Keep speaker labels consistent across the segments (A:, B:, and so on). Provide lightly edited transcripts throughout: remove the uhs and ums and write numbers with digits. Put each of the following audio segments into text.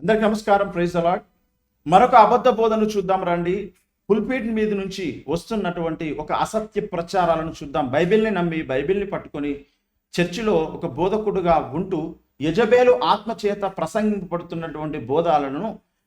A: అందరికి నమస్కారం. Praise the lord. మరొక అబద్ధ బోధను చూద్దాం రండి. పుల్పీట్ మీద నుంచి వస్తున్నటువంటి ఒక అసత్య ప్రచారాలను చూద్దాం. బైబిల్ని నమ్మి బైబిల్ని పట్టుకొని చర్చిలో ఒక బోధకుడుగా ఉంటూ యజబేలు ఆత్మచేత ప్రసంగింపబడుతున్నటువంటి బోధాలను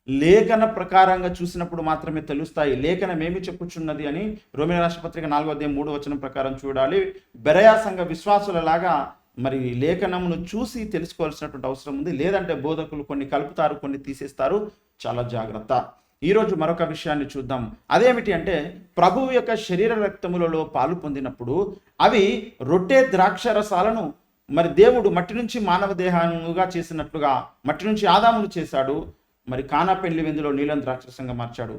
A: లేఖన ప్రకారంగా చూసినప్పుడు మాత్రమే తెలుస్తాయి. లేఖనం ఏమి చెప్పుచున్నది అని రోమీయుల రాసిన పత్రిక 4:3 ప్రకారం చూడాలి. బెరయా సంఘ విశ్వాసులలాగా మరి లేఖనమును చూసి తెలుసుకోవాల్సినటువంటి అవసరం ఉంది. లేదంటే బోధకులు కొన్ని కలుపుతారు, కొన్ని తీసేస్తారు. చాలా జాగ్రత్త. ఈరోజు మరొక విషయాన్ని చూద్దాం. అదేమిటి అంటే, ప్రభువు యొక్క శరీర రక్తములలో పాలు పొందినప్పుడు అవి రొట్టె ద్రాక్షరసాలను మరి దేవుడు మట్టి నుంచి మానవ దేహానుగా చేసినట్లుగా మట్టి నుంచి ఆదామును చేశాడు. మరి కానా పెళ్లి విందులో నీలం ద్రాక్షరసంగా మార్చాడు.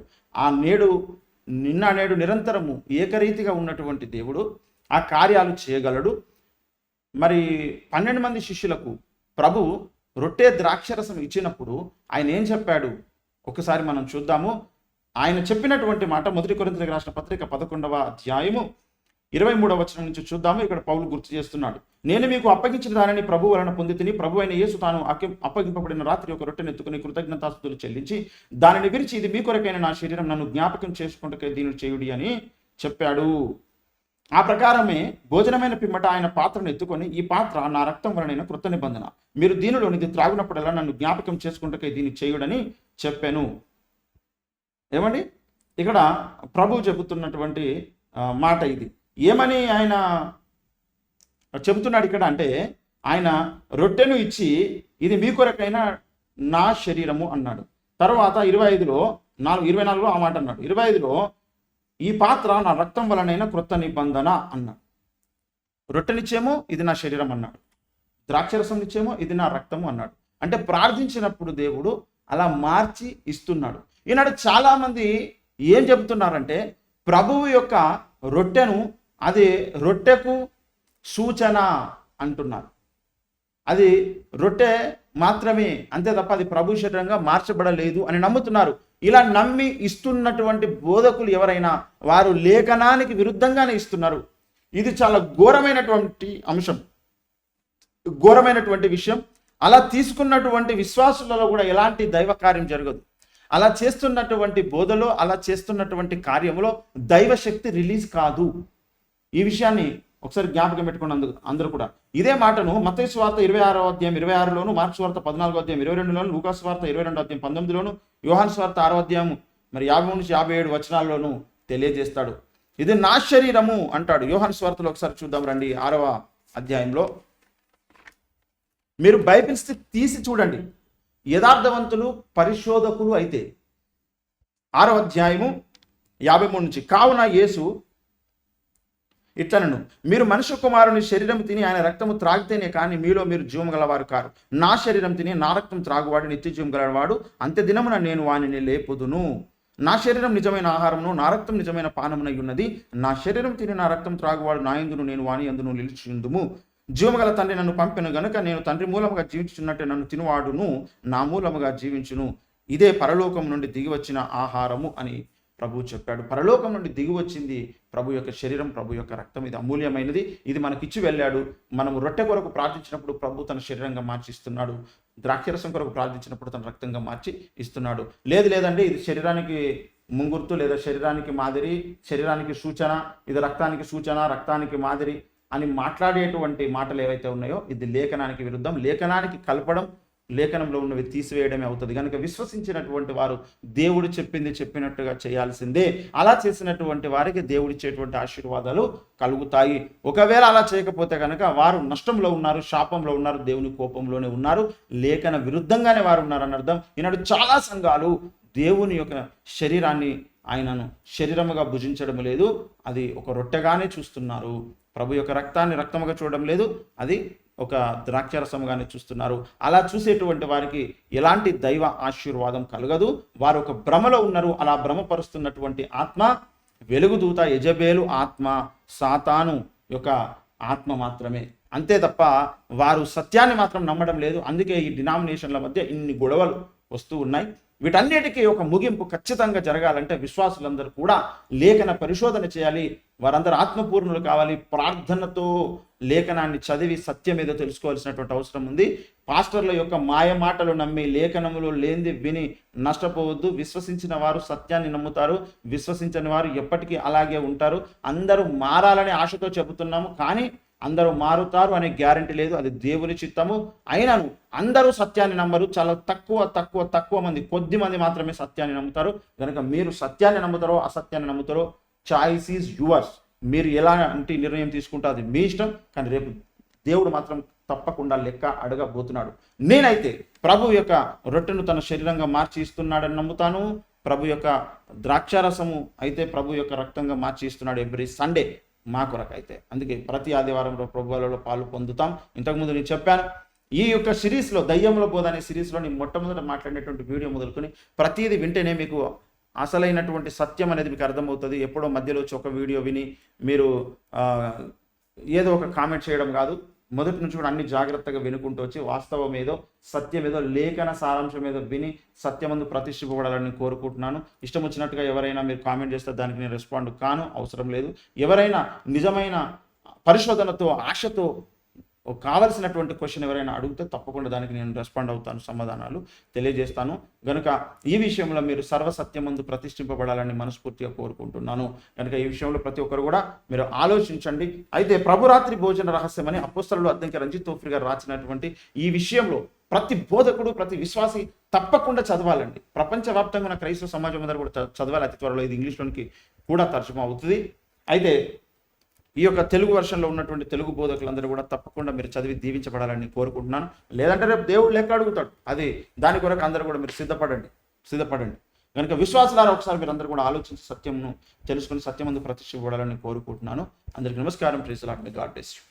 A: నిన్న నేడు నిరంతరము ఏకరీతిగా ఉన్నటువంటి దేవుడు ఆ కార్యాలు చేయగలడు. మరి 12 మంది శిష్యులకు ప్రభు రొట్టె ద్రాక్షరసం ఇచ్చినప్పుడు ఆయన ఏం చెప్పాడు ఒకసారి మనం చూద్దాము. ఆయన చెప్పినటువంటి మాట 1 కొరింథీయులకు రాసిన పత్రిక 11వ అధ్యాయము 23వ వచనం నుంచి చూద్దాము. ఇక్కడ పౌలు గుర్తు చేస్తున్నాడు. నేను మీకు అప్పగించిన దానిని ప్రభు వలన పొందితిని. ప్రభు అయిన యేసు తాను అప్పగింపబడిన రాత్రి ఒక రొట్టెను ఎత్తుకుని కృతజ్ఞతాస్తుతులు చెల్లించి దానిని విరిచి, ఇది మీ కొరకైన నా శరీరం, నన్ను జ్ఞాపకం చేసుకుంటే దీన్ని చేయుడి అని చెప్పాడు. ఆ ప్రకారమే భోజనమైన పిమ్మట ఆయన పాత్రను ఎత్తుకొని, ఈ పాత్ర నా రక్తం వలనైన కృత నిబంధన, మీరు దీనిలోనిది త్రాగునప్పుడల్లా నన్ను జ్ఞాపకం చేసుకుంటే దీన్ని చేయుడని చెప్పాను. ఏమండి, ఇక్కడ ప్రభు చెబుతున్నటువంటి మాట ఇది. ఏమని ఆయన చెబుతున్నాడు ఇక్కడ అంటే, ఆయన రొట్టెను ఇచ్చి ఇది మీ కొరకైన నా శరీరము అన్నాడు. తర్వాత 24లో ఆ మాట అన్నాడు. 25లో ఈ పాత్ర నా రక్తం వలనైన క్రొత్త నిబంధన అన్నాడు. రొట్టెనిచ్చేమో ఇది నా శరీరం అన్నాడు, ద్రాక్షరసం ఇచ్చేమో ఇది నా రక్తము అన్నాడు. అంటే ప్రార్థించినప్పుడు దేవుడు అలా మార్చి ఇస్తున్నాడు. ఈనాడు చాలామంది ఏం చెబుతున్నారంటే, ప్రభువు యొక్క రొట్టెను అది రొట్టెకు సూచన అంటున్నారు. అది రొట్టె మాత్రమే, అంతే తప్ప అది ప్రభు శరీరంగా మార్చబడలేదు అని నమ్ముతున్నారు. ఇలా నమ్మి ఇస్తున్నటువంటి బోధకులు ఎవరైనా వారు లేఖనానికి విరుద్ధంగానే ఇస్తున్నారు. ఇది చాలా ఘోరమైనటువంటి అంశం, ఘోరమైనటువంటి విషయం. అలా తీసుకున్నటువంటి విశ్వాసులలో కూడా ఎలాంటి దైవ కార్యం జరగదు. అలా చేస్తున్నటువంటి బోధలో, అలా చేస్తున్నటువంటి కార్యములో దైవశక్తి రిలీజ్ కాదు. ఈ విషయాన్ని ఒకసారి జ్ఞాపకం పెట్టుకున్నందుకు అందరూ కూడా ఇదే మాటను మత్తయి సువార్త 26వ అధ్యాయం 26లోను, మార్కు సువార్త 14వ అధ్యాయం 22లోను, లూకా సువార్త 22వ అధ్యాయం 19లోను, యోహాను సువార్త 6వ అధ్యాయం 53-57 వచనాల్లోనూ తెలియజేస్తాడు. ఇది నా శరీరము అంటాడు. యోహాను సువార్తలో ఒకసారి చూద్దాం రండి. 6వ అధ్యాయంలో మీరు బైబిల్స్ తీసి చూడండి. యథార్థవంతులు పరిశోధకులు అయితే 6వ అధ్యాయము 53 నుంచి, కావున యేసు ఇట్లనను, మీరు మనుష్య కుమారుని శరీరం తిని ఆయన రక్తము త్రాగితేనే కానీ మీలో మీరు జీవం గలవారు కారు. నా శరీరం తిని నా రక్తం త్రాగువాడు నిత్య జీవం గలవాడు, అంత్య దినమున నేను వానిని లేపుదును. నా శరీరం నిజమైన ఆహారమును, నా రక్తం నిజమైన పానమునై ఉన్నది. నా శరీరం తిని నా రక్తం త్రాగువాడు నా యందును, నేను వాని యందును నిలిచియుందుము. జీవము గల తండ్రి నన్ను పంపెను గనుక నేను తండ్రి మూలముగా జీవించున్నట్టే నన్ను తినువాడును నా మూలముగా జీవించును. ఇదే పరలోకం నుండి దిగి వచ్చిన ఆహారము అని ప్రభు చెప్పాడు. పరలోకం నుండి దిగి వచ్చింది ప్రభు యొక్క శరీరం, ప్రభు యొక్క రక్తం. ఇది అమూల్యమైనది. ఇది మనకిచ్చి వెళ్ళాడు. మనము రొట్టె కొరకు ప్రార్థించినప్పుడు ప్రభు తన శరీరంగా మార్చి ఇస్తున్నాడు. ద్రాక్షరసం కొరకు ప్రార్థించినప్పుడు తన రక్తంగా మార్చి ఇస్తున్నాడు. లేదండి ఇది శరీరానికి ముంగుర్తు, లేదా శరీరానికి మాదిరి, శరీరానికి సూచన, ఇది రక్తానికి సూచన, రక్తానికి మాదిరి అని మాట్లాడేటువంటి మాటలు ఏవైతే ఉన్నాయో ఇది లేఖనానికి విరుద్ధం. లేఖనానికి కలపడం, లేఖనంలో ఉన్నవి తీసివేయడమే అవుతుంది. కనుక విశ్వసించినటువంటి వారు దేవుడు చెప్పింది చెప్పినట్టుగా చేయాల్సిందే. అలా చేసినటువంటి వారికి దేవుడిచ్చేటువంటి ఆశీర్వాదాలు కలుగుతాయి. ఒకవేళ అలా చేయకపోతే కనుక వారు నష్టంలో ఉన్నారు, శాపంలో ఉన్నారు, దేవుని కోపంలోనే ఉన్నారు, లేఖన విరుద్ధంగానే వారు ఉన్నారని అర్థం. ఈనాడు చాలా సంఘాలు దేవుని యొక్క శరీరాన్ని, ఆయనను శరీరముగా భుజించడం లేదు, అది ఒక రొట్టెగానే చూస్తున్నారు. ప్రభు యొక్క రక్తాన్ని రక్తముగా చూడడం లేదు, అది ఒక ద్రాక్షరసముగానే చూస్తున్నారు. అలా చూసేటువంటి వారికి ఎలాంటి దైవ ఆశీర్వాదం కలగదు. వారు ఒక భ్రమలో ఉన్నారు. అలా భ్రమపరుస్తున్నటువంటి ఆత్మ వెలుగుదూత యజబేలు ఆత్మ, సాతాను యొక్క ఆత్మ మాత్రమే. అంతే తప్ప వారు సత్యాన్ని మాత్రం నమ్మడం లేదు. అందుకే ఈ డినామినేషన్ల మధ్య ఇన్ని గొడవలు వస్తూ ఉన్నాయి. వీటన్నిటికీ ఒక ముగింపు ఖచ్చితంగా జరగాలంటే విశ్వాసులందరూ కూడా లేఖన పరిశోధన చేయాలి. వారందరూ ఆత్మపూర్ణులు కావాలి. ప్రార్థనతో లేఖనాన్ని చదివి సత్యం ఏదో తెలుసుకోవాల్సినటువంటి అవసరం ఉంది. పాస్టర్ల యొక్క మాయ మాటలు నమ్మి లేఖనములు లేనిది విని నష్టపోవద్దు. విశ్వసించిన వారు సత్యాన్ని నమ్ముతారు, విశ్వసించని వారు ఎప్పటికీ అలాగే ఉంటారు. అందరూ మారాలనే ఆశతో చెబుతున్నాము, కానీ అందరూ మారుతారు అనే గ్యారంటీ లేదు. అది దేవుని చిత్తము. అయినను అందరూ సత్యాన్ని నమ్మరు. చాలా తక్కువ మంది, కొద్ది మంది మాత్రమే సత్యాన్ని నమ్ముతారు. కనుక మీరు సత్యాన్ని నమ్ముతారో అసత్యాన్ని నమ్ముతారో చాయిస్ ఈజ్ యువర్స్. మీరు ఎలాంటి నిర్ణయం తీసుకుంటే అది మీ ఇష్టం. కానీ రేపు దేవుడు మాత్రం తప్పకుండా లెక్క అడగబోతున్నాడు. నేనైతే ప్రభు యొక్క రొట్టెను తన శరీరంగా మార్చి ఇస్తున్నాడని నమ్ముతాను. ప్రభు యొక్క ద్రాక్షారసము అయితే ప్రభు యొక్క రక్తంగా మార్చి ఇస్తున్నాడు ఎవ్రీ సండే మా కొరకైతే. అందుకే ప్రతి ఆదివారంలో ప్రభువులలో పాలు పొందుతాం. ఇంతకుముందు నేను చెప్పాను, ఈ యొక్క సిరీస్లో దయ్యముల బోధ అనే సిరీస్లో నేను మొట్టమొదట మాట్లాడినటువంటి వీడియో మొదలుకొని ప్రతిదీ వింటేనే మీకు అసలైనటువంటి సత్యం అనేది మీకు అర్థమవుతుంది. ఎప్పుడో మధ్యలో వచ్చి ఒక వీడియో విని మీరు ఏదో ఒక కామెంట్ చేయడం కాదు. మొదటి నుంచి కూడా అన్ని జాగ్రత్తగా వినుకుంటూ వచ్చి వాస్తవం ఏదో, సత్యం ఏదో, లేఖన సారాంశం ఏదో విని సత్యమందు ప్రతిష్ఠింపబడాలని కోరుకుంటున్నాను. ఇష్టం వచ్చినట్టుగా ఎవరైనా మీరు కామెంట్ చేస్తే దానికి నేను రెస్పాండ్ కాను, అవసరం లేదు. ఎవరైనా నిజమైన పరిశోధనతో ఆశతో కావలసినటువంటి క్వశ్చన్ ఎవరైనా అడిగితే తప్పకుండా దానికి నేను రెస్పాండ్ అవుతాను, సమాధానాలు తెలియజేస్తాను. కనుక ఈ విషయంలో మీరు సర్వసత్యమందు ప్రతిష్ఠింపబడాలని మనస్ఫూర్తిగా కోరుకుంటున్నాను. కనుక ఈ విషయంలో ప్రతి ఒక్కరు కూడా మీరు ఆలోచించండి. అయితే ప్రభురాత్రి భోజన రహస్యం అని అపోస్తలుడు అద్దంకి రంజిత్ తోఫ్రి గారు రాసినటువంటి ఈ విషయంలో ప్రతి బోధకుడు, ప్రతి విశ్వాసి తప్పకుండా చదవాలండి. ప్రపంచవ్యాప్తంగా ఉన్న క్రైస్తవ సమాజం అందరూ కూడా చదవాలి. అతి త్వరలో ఇది ఇంగ్లీష్లోనికి కూడా తర్జుమా అవుతుంది. అయితే ఈ యొక్క తెలుగు వర్షన్లో ఉన్నటువంటి తెలుగు బోధకులందరూ కూడా తప్పకుండా మీరు చదివి దీవించబడాలని కోరుకుంటున్నాను. లేదంటే రేపు దేవుడు లెక్క అడుగుతాడు. అది దాని కొరకు అందరూ కూడా మీరు సిద్ధపడండి. కనుక విశ్వాసాలు ఒకసారి మీరు అందరూ కూడా ఆలోచించి సత్యంను తెలుసుకుని సత్యమందు ప్రతిష్ఠింపబడాలని కోరుకుంటున్నాను. అందరికీ నమస్కారం. Praise the lord. May God bless you.